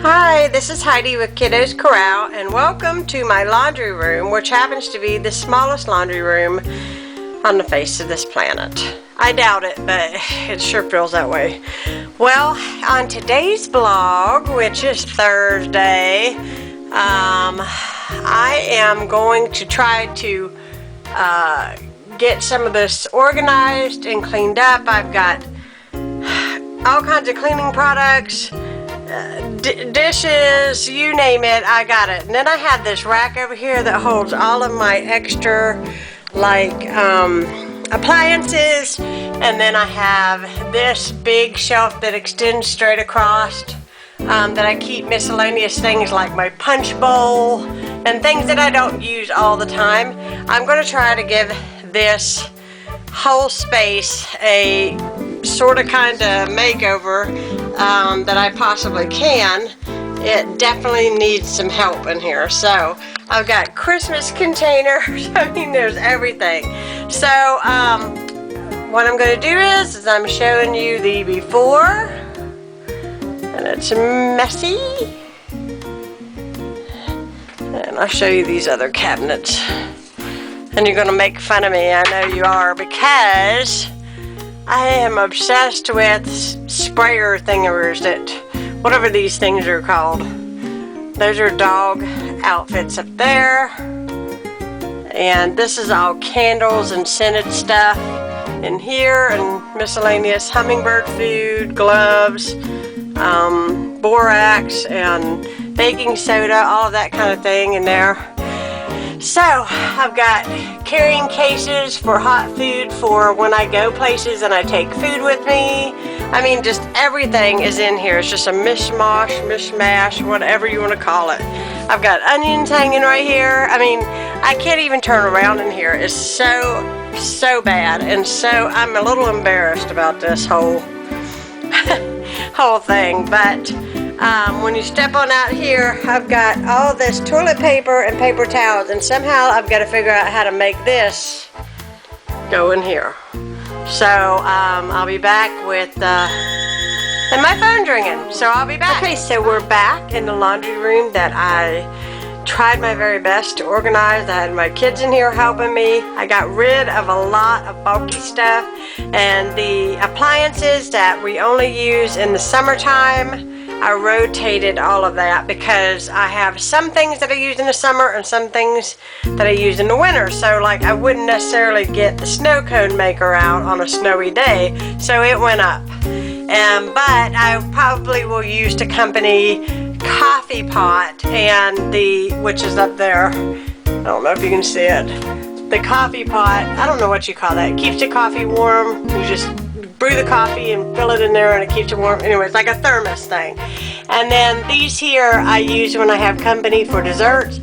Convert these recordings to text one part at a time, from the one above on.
Hi, this is Heidi with Kiddos Corral, and welcome to my laundry room, which happens to be the smallest laundry room on the face of this planet. I doubt it, but it sure feels that way. Well, on today's vlog, which is Thursday, I am going to try to get some of this organized and cleaned up. I've got all kinds of cleaning products, dishes, you name it, I got it. And then I have this rack over here that holds all of my extra appliances, and then I have this big shelf that extends straight across that I keep miscellaneous things like my punch bowl and things that I don't use all the time. I'm going to try to give this whole space a sort of kind of makeover that I possibly can. It definitely needs some help in here. So I've got Christmas containers. I mean, there's everything. So what I'm going to do is I'm showing you the before, and it's messy, and I'll show you these other cabinets, and you're going to make fun of me. I know you are, because I am obsessed with sprayer thingers, that whatever these things are called. Those are dog outfits up there, and this is all candles and scented stuff in here, and miscellaneous hummingbird food, gloves, borax and baking soda, all of that kind of thing in there. So I've got carrying cases for hot food for when I go places and I take food with me. I mean, just everything is in here. It's just a mishmash, whatever you want to call it. I've got onions hanging right here. I mean, I can't even turn around in here. It's so bad, and so I'm a little embarrassed about this whole whole thing. But when you step on out here, I've got all this toilet paper and paper towels, and somehow I've got to figure out how to make this go in here. So I'll be back with and my phone's ringing, so I'll be back. Okay, so we're back in the laundry room that I tried my very best to organize. I had my kids in here helping me. I got rid of a lot of bulky stuff, and the appliances that we only use in the summertime, I rotated all of that, because I have some things that I use in the summer and some things that I use in the winter. So like, I wouldn't necessarily get the snow cone maker out on a snowy day, so it went up. But I probably will use the company coffee pot, and which is up there. I don't know if you can see it. The coffee pot, I don't know what you call that. It keeps the coffee warm. You just brew the coffee and fill it in there, and it keeps it warm. Anyway, it's like a thermos thing. And then these here I use when I have company for desserts.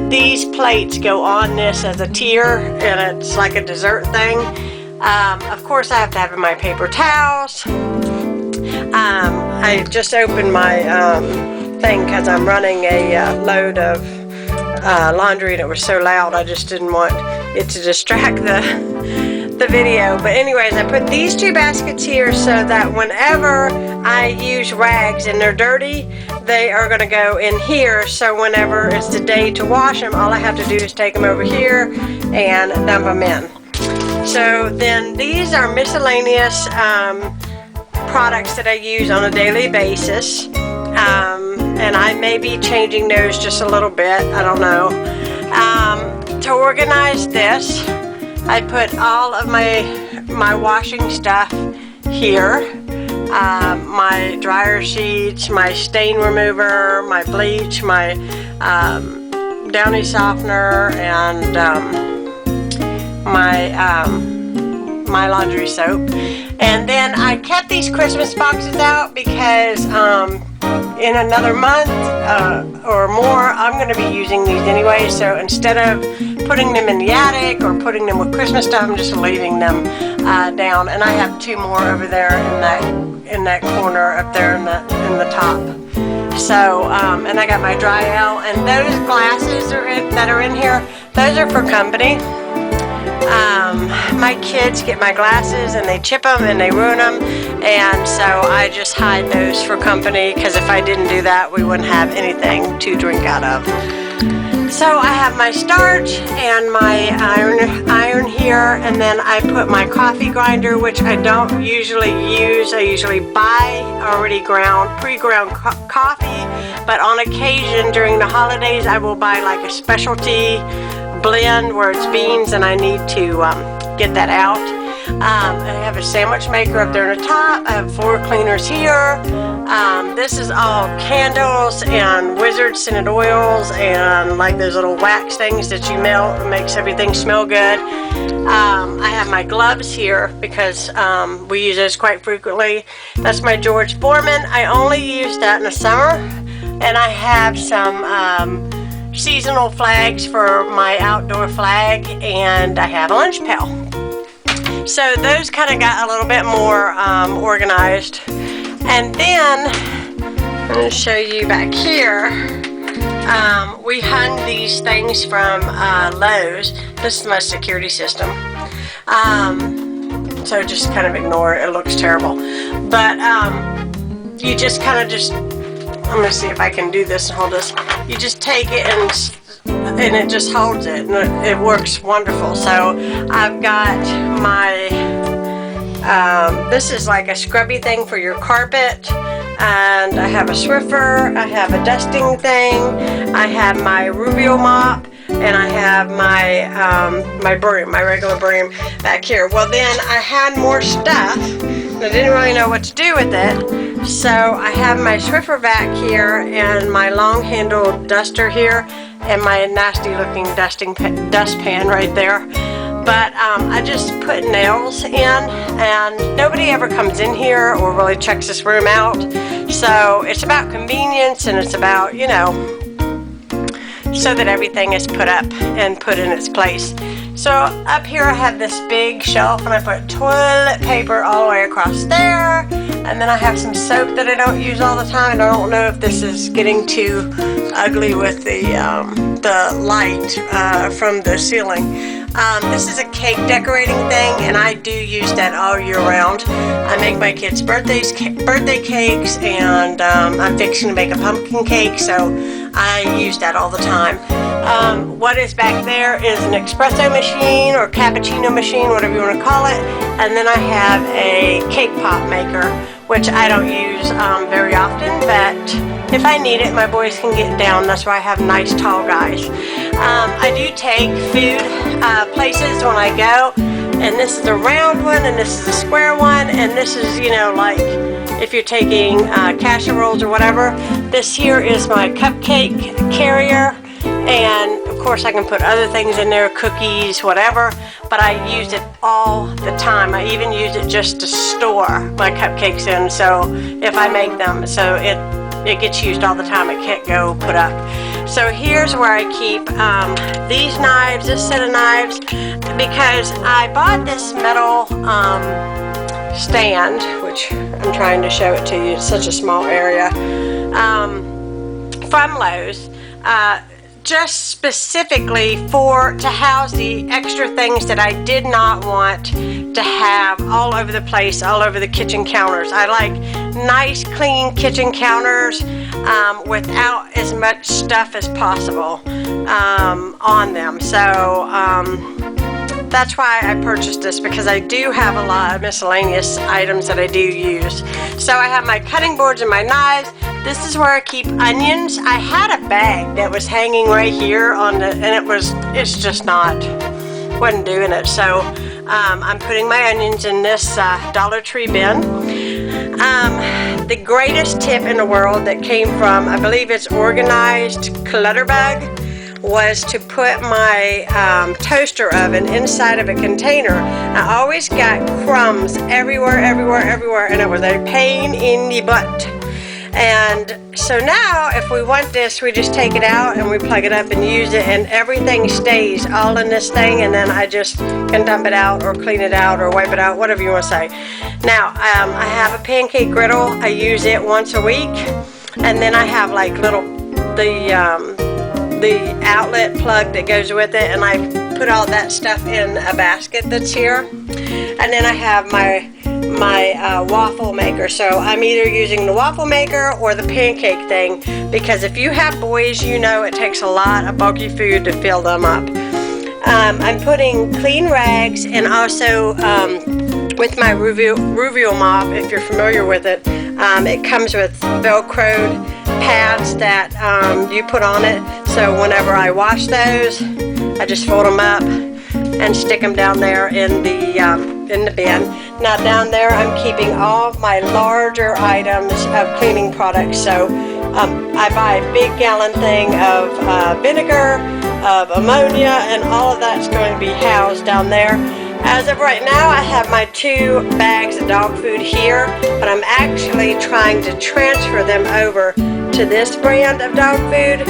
These plates go on this as a tier, and it's like a dessert thing. Of course, I have to have my paper towels. I just opened my thing because I'm running a load of laundry, and it was so loud I just didn't want it to distract the video. But anyways, I put these two baskets here so that whenever I use rags and they're dirty, they are going to go in here. So whenever it's the day to wash them, all I have to do is take them over here and dump them in. So then these are miscellaneous products that I use on a daily basis, and I may be changing those just a little bit, I don't know. To organize this, I put all of my washing stuff here, my dryer sheets, my stain remover, my bleach, my downy softener, and my laundry soap. And then I kept these Christmas boxes out because in another month or more, I'm going to be using these anyway. So instead of putting them in the attic or putting them with Christmas stuff, I'm just leaving them down. And I have two more over there in that corner up there in the top. So and I got my dry L, and those glasses that are in here, those are for company. My kids get my glasses and they chip them and they ruin them, And so I just hide those for company, because if I didn't do that, we wouldn't have anything to drink out of. So I have my starch and my iron here, and then I put my coffee grinder, which I don't usually use. I usually buy already pre-ground coffee, but on occasion during the holidays I will buy like a specialty blend where it's beans, and I need to get that out. I have a sandwich maker up there on the top. I have 4 cleaners here. This is all candles and wizard scented oils and like those little wax things that you melt. It makes everything smell good. I have my gloves here because we use those quite frequently. That's my George Foreman. I only use that in the summer. And I have some seasonal flags for my outdoor flag, and I have a lunch pail. So those kind of got a little bit more organized. And then I'm going to show you back here. We hung these things from Lowe's. This is my security system. So just kind of ignore it. It looks terrible. But you just kind of I'm going to see if I can do this and hold this. You just take it and it just holds it, and it works wonderful. So I've got my this is like a scrubby thing for your carpet, and I have a Swiffer, I have a dusting thing, I have my Rubio mop, and I have my my broom, my regular broom back here. Well, then I had more stuff and I didn't really know what to do with it, so I have my Swiffer back here and my long handled duster here and my nasty looking dustpan right there. But I just put nails in, and nobody ever comes in here or really checks this room out. So it's about convenience, and it's about, you know, so that everything is put up and put in its place. So up here I have this big shelf, and I put toilet paper all the way across there. And then I have some soap that I don't use all the time, and I don't know if this is getting too ugly with the light from the ceiling. This is a cake decorating thing, and I do use that all year round. I make my kids' birthday cakes, and I'm fixing to make a pumpkin cake, so I use that all the time. What is back there is an espresso machine or cappuccino machine, whatever you want to call it, and then I have a cake pop maker, which I don't use very often, but if I need it, my boys can get down. That's why I have nice tall guys. I do take food places when I go, and this is a round one, and this is a square one, and this is, you know, like if you're taking casseroles or whatever. This here is my cupcake carrier, and of course I can put other things in there, cookies, whatever, but I use it all the time. I even use it just to store my cupcakes in, so if I make them, so it gets used all the time. It can't go put up. So here's where I keep these knives, this set of knives, because I bought this metal stand, which I'm trying to show it to you. It's such a small area, from Lowe's, just specifically to house the extra things that I did not want to have all over the place, all over the kitchen counters. I like nice, clean kitchen counters without as much stuff as possible on them. So that's why I purchased this, because I do have a lot of miscellaneous items that I do use. So I have my cutting boards and my knives. This is where I keep onions. I had a bag that was hanging right here and it's just wasn't doing it. So I'm putting my onions in this Dollar Tree bin. The greatest tip in the world that came from, I believe it's Organized Clutterbug, was to put my toaster oven inside of a container. I always got crumbs everywhere, and it was a pain in the butt. And so now if we want this, we just take it out and we plug it up and use it, and everything stays all in this thing, and then I just can dump it out or clean it out or wipe it out, whatever you want to say. Now I have a pancake griddle. I use it once a week, and then I have like the outlet plug that goes with it, and I put all that stuff in a basket that's here. And then I have my my waffle maker. So I'm either using the waffle maker or the pancake thing, because if you have boys, you know it takes a lot of bulky food to fill them up. I'm putting clean rags, and also with my Ruvial mop, if you're familiar with it, it comes with Velcroed pads that you put on it. So whenever I wash those, I just fold them up and stick them down there in the bin. Now down there I'm keeping all of my larger items of cleaning products. So I buy a big gallon thing of vinegar, of ammonia, and all of that's going to be housed down there. As of right now, I have my 2 bags of dog food here, but I'm actually trying to transfer them over to this brand of dog food.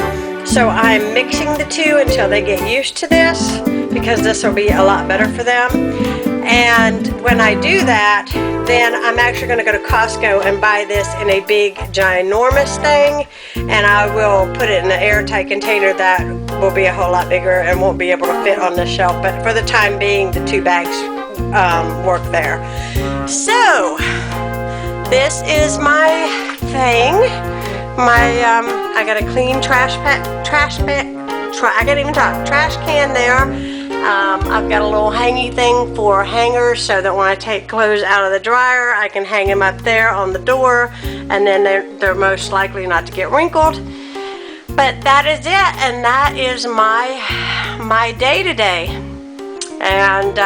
So I'm mixing the 2 until they get used to this, because this will be a lot better for them. And when I do that, then I'm actually going to go to Costco and buy this in a big, ginormous thing, and I will put it in an airtight container that will be a whole lot bigger and won't be able to fit on the shelf. But for the time being, the 2 bags work there. So this is my thing. I got a clean trash can there. I've got a little hangy thing for hangers, so that when I take clothes out of the dryer, I can hang them up there on the door, and then they're most likely not to get wrinkled. But that is it, and that is my day today. And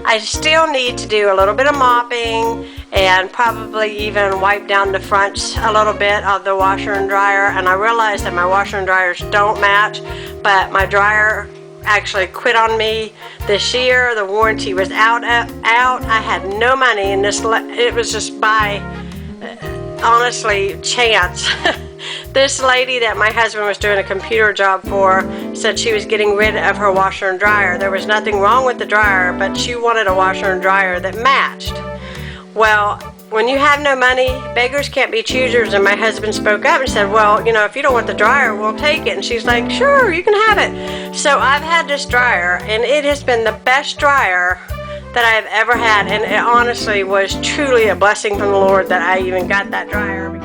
I still need to do a little bit of mopping, and probably even wipe down the fronts a little bit of the washer and dryer. And I realized that my washer and dryers don't match, but my dryer actually quit on me this year. The warranty was out. I had no money, and it was just by honestly chance. This lady that my husband was doing a computer job for said she was getting rid of her washer and dryer. There was nothing wrong with the dryer, but she wanted a washer and dryer that matched. Well, when you have no money, beggars can't be choosers, and my husband spoke up and said, well, you know, if you don't want the dryer, we'll take it. And she's like, sure, you can have it. So I've had this dryer, and it has been the best dryer that I've ever had, and it honestly was truly a blessing from the Lord that I even got that dryer.